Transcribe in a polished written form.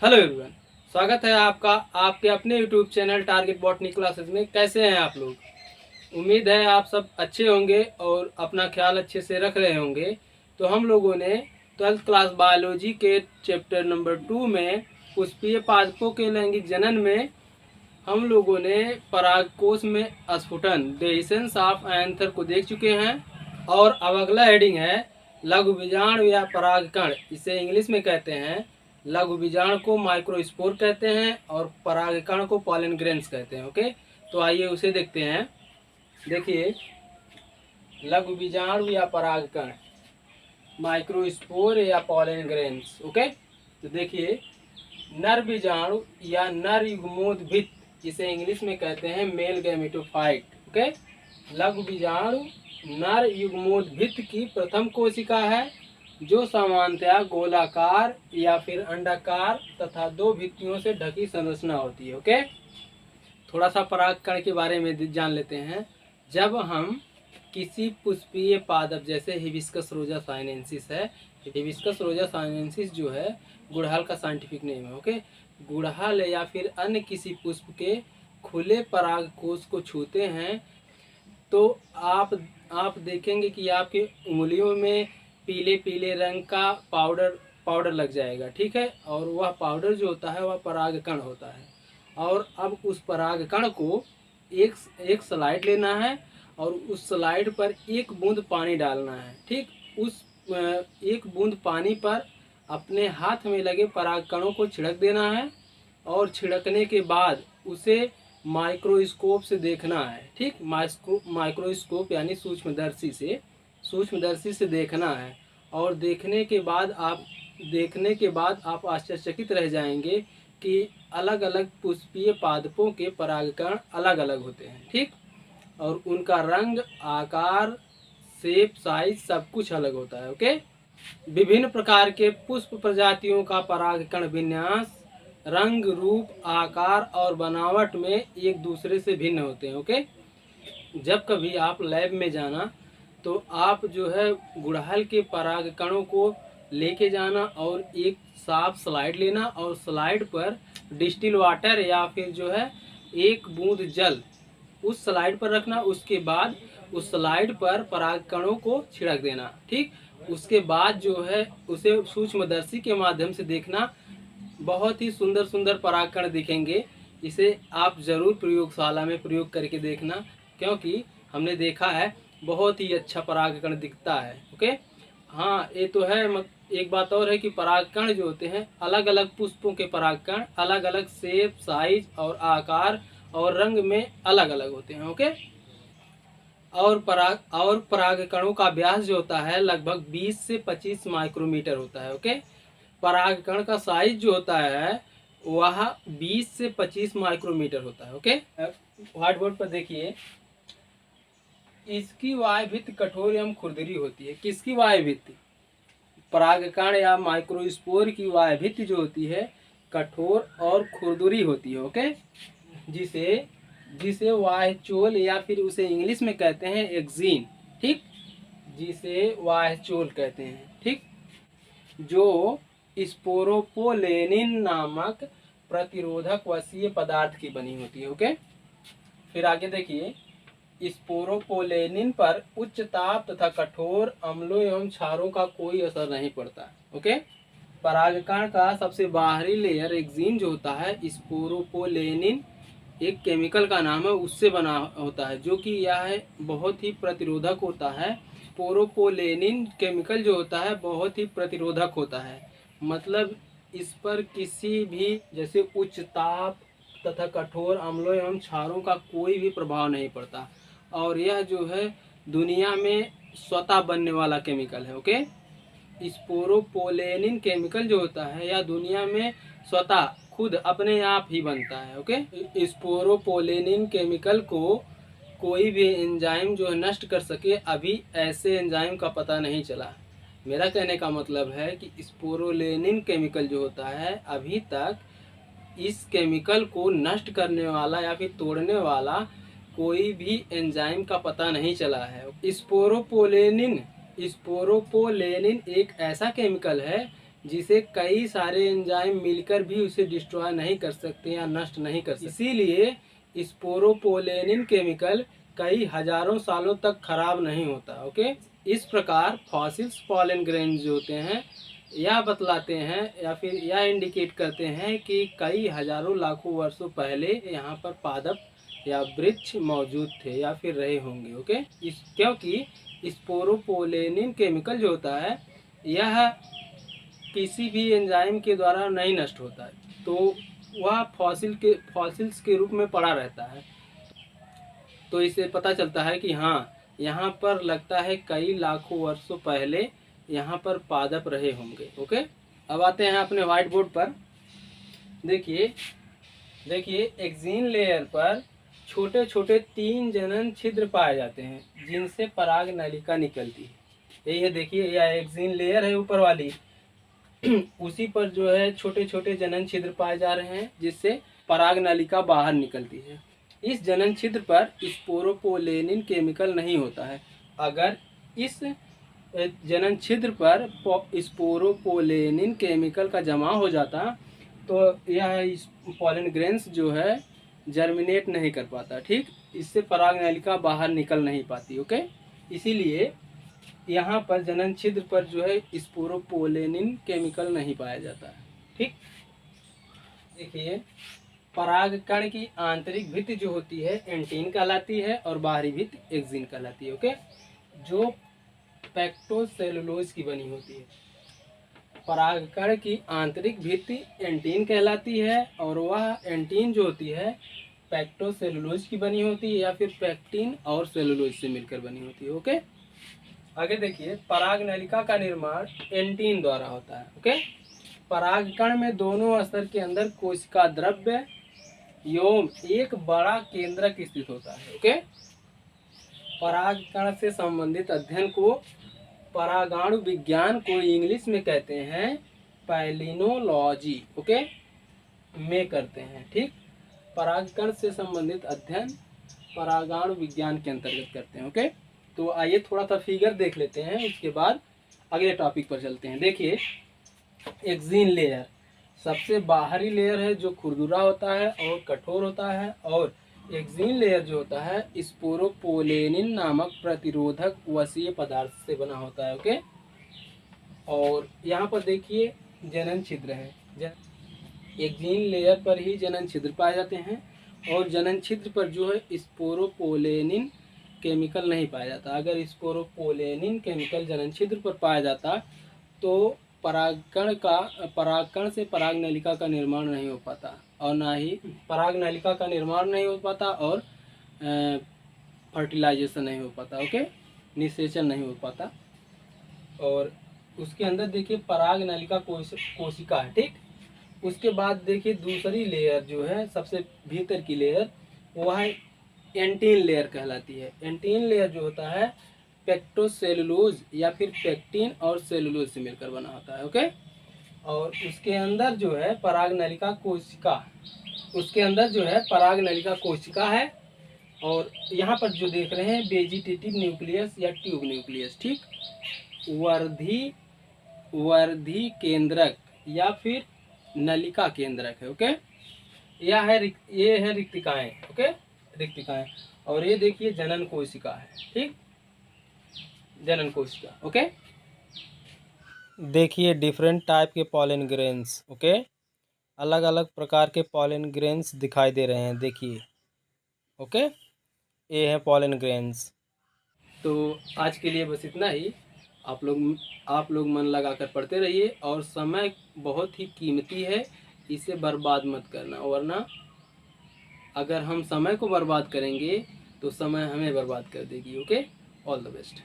Hello everyone, स्वागत है आपका आपके अपने YouTube channel target botany classes में। कैसे हैं आप लोग? उम्मीद है आप सब अच्छे होंगे और अपना ख्याल अच्छे से रख रहे होंगे। तो हम लोगों ने 12th क्लास बायोलॉजी के चैप्टर नंबर 2 में पुष्पीय पादपों के लैंगिक जनन में हम लोगों ने परागकोश में स्फुटन डेhiscence ऑफ एंथर को देख चुके हैं। और अब अगला हेडिंग है लघु बीजाणु या परागकण। इसे इंग्लिश में कहते हैं लघु बीजाणु को माइक्रोस्पोर कहते हैं और परागकण को पॉलन ग्रेन्स कहते हैं। ओके, तो आइए उसे देखते हैं। देखिए, लघु बीजाणु या परागकण, माइक्रोस्पोर या पॉलन ग्रेन्स। ओके, तो देखिए, नर बीजाणु या नर युग्मोद्भिद, इसे इंग्लिश में कहते हैं मेल गैमेटोफाइट। ओके, लघु बीजाणु नर युग्मोद्भिद की प्रथम कोशिका है जो सामान्यतया गोलाकार या फिर अंडाकार तथा दो भित्तियों से ढकी संरचना होती है। ओके, थोड़ा सा परागकण के बारे में जान लेते हैं। जब हम किसी पुष्पीय पादप जैसे हिबिस्कस रोजा साइनेंसिस है, हिबिस्कस रोजा साइनेंसिस जो है गुड़हल का साइंटिफिक नेम है। ओके, गुड़हल या फिर अन्य किसी पुष्प के खुले परागकोश को छूते हैं तो आप देखेंगे कि आपकी उंगलियों में पीले पीले रंग का पाउडर लग जाएगा। ठीक है, और वह पाउडर जो होता है वह परागकण होता है। और अब उस परागकण को एक स्लाइड लेना है और उस स्लाइड पर एक बूंद पानी डालना है। ठीक, उस एक बूंद पानी पर अपने हाथ में लगे परागकणों को छिड़क देना है और छिड़कने के बाद उसे माइक्रोस्कोप से देखना है। ठीक, माइक्रोस्कोप यानी सूक्ष्मदर्शी से देखना है। और देखने के बाद आप आश्चर्यचकित रह जाएंगे कि अलग अलग पुष्पीय पादपों के परागकण अलग अलग होते हैं। ठीक, और उनका रंग, आकार, शेप, साइज सब कुछ अलग होता है। ओके, विभिन्न प्रकार के पुष्प प्रजातियों का परागकण विन्यास, रंग, रूप, आकार और बनावट में एक दूसरे से भिन्न होते हैं। ओके, जब कभी आप लैब में जाना तो आप जो है गुड़हल के परागकणों को लेके जाना और एक साफ स्लाइड लेना और स्लाइड पर डिस्टिल वाटर या फिर जो है एक बूंद जल उस स्लाइड पर रखना। उसके बाद उस स्लाइड पर परागकणों को छिड़क देना। ठीक, उसके बाद जो है उसे सूक्ष्मदर्शी के माध्यम से देखना। बहुत ही सुंदर सुंदर परागकण दिखेंगे। इसे आप ज़रूर प्रयोगशाला में प्रयोग करके देखना, क्योंकि हमने देखा है बहुत ही अच्छा परागकण दिखता है। ओके, हाँ, ये तो है। एक बात और है कि परागकण जो होते हैं अलग अलग पुष्पों के परागकण अलग अलग शेप, साइज और आकार और रंग में अलग अलग होते हैं। ओके, और परागकणों का व्यास जो होता है लगभग 20 से 25 माइक्रोमीटर होता है। ओके, परागकण का साइज जो होता है वह 20 से 25 माइक्रोमीटर होता है। ओके, व्हाइट बोर्ड पर देखिए, इसकी वाय भित्ति कठोर एवं खुरदरी होती है। किसकी वाय भित्ति? परागकण या माइक्रोस्पोर की वाय भित्ति जो होती है कठोर और खुरदरी होती है। ओके, जिसे वाह्यचोल या फिर उसे इंग्लिश में कहते हैं एक्जीन। ठीक, जिसे वाह्यचोल कहते हैं। ठीक, जो स्पोरोपोलेनिन नामक प्रतिरोधक वसीय पदार्थ की बनी होती है। ओके, फिर आगे देखिए, स्पोरोपोलेनिन पर उच्च ताप तथा कठोर अम्लों एवं क्षारों का कोई असर नहीं पड़ता। ओके, परागकण का सबसे बाहरी लेयर एक्जीन जो होता है, स्पोरोपोलेनिन एक केमिकल का नाम है, उससे बना होता है, जो कि यह है बहुत ही प्रतिरोधक होता है। स्पोरोपोलेनिन केमिकल जो होता है बहुत ही प्रतिरोधक होता है, मतलब इस पर किसी भी जैसे उच्च ताप तथा कठोर अम्लों एवं क्षारों का कोई भी प्रभाव नहीं पड़ता। और यह जो है दुनिया में स्वतः बनने वाला केमिकल है। ओके, स्पोरोपोलेनिन केमिकल जो होता है यह दुनिया में स्वतः खुद अपने आप ही बनता है। ओके, स्पोरोपोलेनिन केमिकल को कोई भी एंजाइम जो है नष्ट कर सके, अभी ऐसे एंजाइम का पता नहीं चला। मेरा कहने का मतलब है कि स्पोरोलेनिन केमिकल जो होता है अभी तक इस केमिकल को नष्ट करने वाला या फिर तोड़ने वाला कोई भी एंजाइम का पता नहीं चला है। स्पोरोपोलेनिन एक ऐसा केमिकल है जिसे कई सारे एंजाइम मिलकर भी उसे डिस्ट्रॉय नहीं कर सकते या नष्ट नहीं कर सकते। इसीलिए स्पोरोपोलेनिन केमिकल कई हजारों सालों तक खराब नहीं होता। ओके, इस प्रकार फॉसिल्स पॉलन ग्रेन जो होते हैं यह बतलाते हैं या फिर यह इंडिकेट करते हैं कि कई हजारों लाखों वर्षों पहले यहाँ पर पादप या वृक्ष मौजूद थे या फिर रहे होंगे। ओके, क्योंकि स्पोरोपोलेनिन केमिकल जो होता है यह किसी भी एंजाइम के द्वारा नहीं नष्ट होता है, तो वह फॉसिल्स के रूप में पड़ा रहता है। तो इससे पता चलता है कि हाँ, यहाँ पर लगता है कई लाखों वर्षों पहले यहाँ पर पादप रहे होंगे। ओके, अब आते हैं अपने व्हाइट बोर्ड पर। देखिए एक्सिन लेयर पर छोटे छोटे 3 जनन छिद्र पाए जाते हैं जिनसे पराग नलिका निकलती है। यही है, देखिए यह एक्सिन लेयर है ऊपर वाली उसी पर जो है छोटे छोटे जनन छिद्र पाए जा रहे हैं जिससे पराग नलिका बाहर निकलती है। इस जनन छिद्र पर स्पोरोपोलेनिन केमिकल नहीं होता है। अगर इस जनन छिद्र पर स्पोरोपोलेनिन केमिकल का जमा हो जाता तो यह पॉलन ग्रेन्स जो है जर्मिनेट नहीं कर पाता। ठीक, इससे पराग नलिका बाहर निकल नहीं पाती। ओके, इसीलिए यहाँ पर जनन छिद्र पर जो है स्पोरोपोलेनिन केमिकल नहीं पाया जाता है। ठीक, देखिए परागकण की आंतरिक भित्ति जो होती है एंटीन कहलाती है और बाहरी भित्ति एक्सिन कहलाती है। ओके, जो पेक्टोसेलुलोज की बनी होती है। परागकण की आंतरिक भित्ति एंटीन कहलाती है और वह एंटीन जो होती है पेक्टोसेलुलोज की बनी होती है या फिर पेक्टिन और सेलुलोज से मिलकर बनी होती है। ओके, आगे देखिए पराग नलिका का निर्माण एंटीन द्वारा होता है। ओके, परागकण में दोनों स्तर के अंदर कोशिका द्रव्य एवं एक बड़ा केंद्रक स्थित होता है। ओके, परागकण से संबंधित अध्ययन को परागाणु विज्ञान को इंग्लिश में कहते हैं पैलिनोलॉजी। ओके, में करते हैं। ठीक, परागकण से संबंधित अध्ययन परागाणु विज्ञान के अंतर्गत करते हैं। ओके, तो आइए थोड़ा सा फिगर देख लेते हैं, उसके बाद अगले टॉपिक पर चलते हैं। देखिए एक्सिन लेयर सबसे बाहरी लेयर है जो खुरदुरा होता है और कठोर होता है, और एक्सिन लेयर जो होता है स्पोरोपोलेनिन नामक प्रतिरोधक वसीय पदार्थ से बना होता है। ओके, और यहाँ पर देखिए जनन छिद्र है। एक्सिन लेयर पर ही जनन छिद्र पाए जाते हैं और जनन छिद्र पर जो है स्पोरोपोलेनिन केमिकल नहीं पाया जाता। अगर स्पोरोपोलेनिन केमिकल जनन छिद्र पर पाया जाता तो परागकण से पराग नलिका का निर्माण नहीं हो पाता और ना ही पराग नलिका का निर्माण नहीं हो पाता और फर्टिलाइजेशन नहीं हो पाता। ओके, निषेचन नहीं हो पाता। और उसके अंदर देखिए पराग नलिका कोशिका है। ठीक, उसके बाद देखिए दूसरी लेयर जो है सबसे भीतर की लेयर वह एंटीन लेयर कहलाती है। एंटीन लेयर जो होता है पेक्टोसेलुलोज या फिर पेक्टिन और सेलुलोज से मिलकर बना होता है। ओके, और उसके अंदर जो है पराग नलिका कोशिका है और यहाँ पर जो देख रहे हैं वेजिटेटिव न्यूक्लियस या ट्यूब न्यूक्लियस। ठीक, वर्धी केंद्रक या फिर नलिका केंद्रक है। ओके, ये है रिक्तिकाएं। ओके, रिक्तिकाएं, और ये देखिए जनन कोशिका है। ठीक, जनन कोशिका। ओके, देखिए डिफरेंट टाइप के पॉलन ग्रेन्स। ओके, अलग अलग प्रकार के पॉलन ग्रेन्स दिखाई दे रहे हैं। देखिए ओके, ये है पॉलन ग्रेन्स। तो आज के लिए बस इतना ही। आप लोग मन लगाकर पढ़ते रहिए और समय बहुत ही कीमती है, इसे बर्बाद मत करना, वरना अगर हम समय को बर्बाद करेंगे तो समय हमें बर्बाद कर देगी। Okay, all the best.